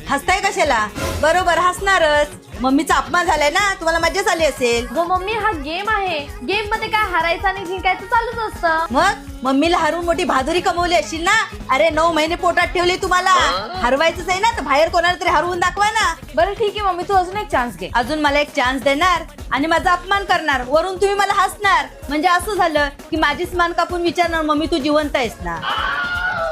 हसताय कशाला? बरोबर हसणारच. मम्मीचा अपमान झालाय ना, तुम्हाला मज्जा आली असेल. गो मम्मी, हा गेम आहे. गेम मध्ये काय हारायचं आणि जिंकायचं चालूच असतं. मग मम्मीला हरवून मोठी बहादुरी कमवली असेल ना. अरे 9 महिने पोटात ठेवले तुम्हाला. हरवायचंच आहे ना, तर बाहेर कोणाला तरी हरवून दाखवा ना. बरं ठीक आहे मम्मी, तू अजून एक चान्स घे. अजून मला एक चान्स देणार आणि माझा अपमान करणार, वरून तुम्ही मला हसणार. म्हणजे असं झालं की माझीच मान कापून विचारणार, मम्मी तू जिवंत आहेस ना?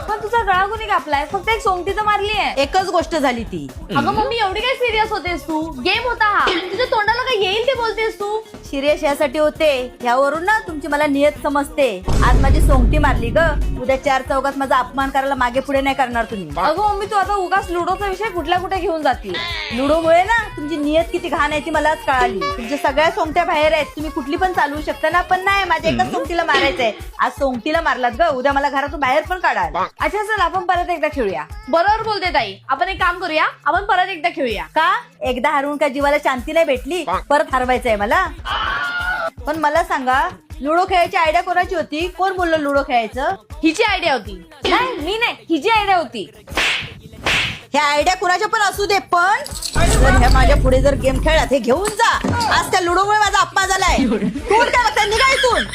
पण तुझा गळा कोणी कापलाय? फक्त एक सोंगटी तर मारली आहे. एकच गोष्ट झाली ती. अगं मम्मी, एवढी काय सिरियस होतेस तू? गेम होता हा. तुझ्या तोंडाला काय येईल ते बोलतेस तू? सिरियस यासाठी होते, यावरून ना तुमची मला नियत समजते. आज माझी सोंगटी मारली ग, उद्या 4 चौकात माझा अपमान करायला मागे पुढे नाही करणार तुम्ही. अगं मम्मी, तू आता उगाच लुडोचा विषय कुठल्या कुठे घेऊन जाते. लुडोमुळे ना तुमची नियत किती घाण आहे ती मलाच कळाली. तुमच्या सगळ्या सोंगट्या बाहेर आहेत, तुम्ही कुठली पण चालवू शकता ना, पण नाही, माझ्या एकाच सोंगटीला मारायचंय. आज सोंगटीला मारलात ग, उद्या मला घरातून बाहेर पण काढाल. अच्छा चल, आपण परत एकदा खेळूया. बरोबर बोलते ताई, आपण एक काम करूया, आपण परत एकदा खेळूया. का? एकदा हरवून का जीवाला शांती नाही भेटली? परत हरवायचंय मला? पण मला सांगा, लुडो खेळायची आयडिया कोणाची होती? कोण बोललो लुडो खेळायचं? हिची आयडिया होती. नाही, मी नाही, हिची आयडिया होती. ह्या आयडिया कुणाच्या पण असू दे, पण जर ह्या माझ्या पुढे जर गेम खेळलात, हे घेऊन जा. आज त्या लुडोमुळे माझा अपमान झालाय. कोण काय बघताय? निघा इथून.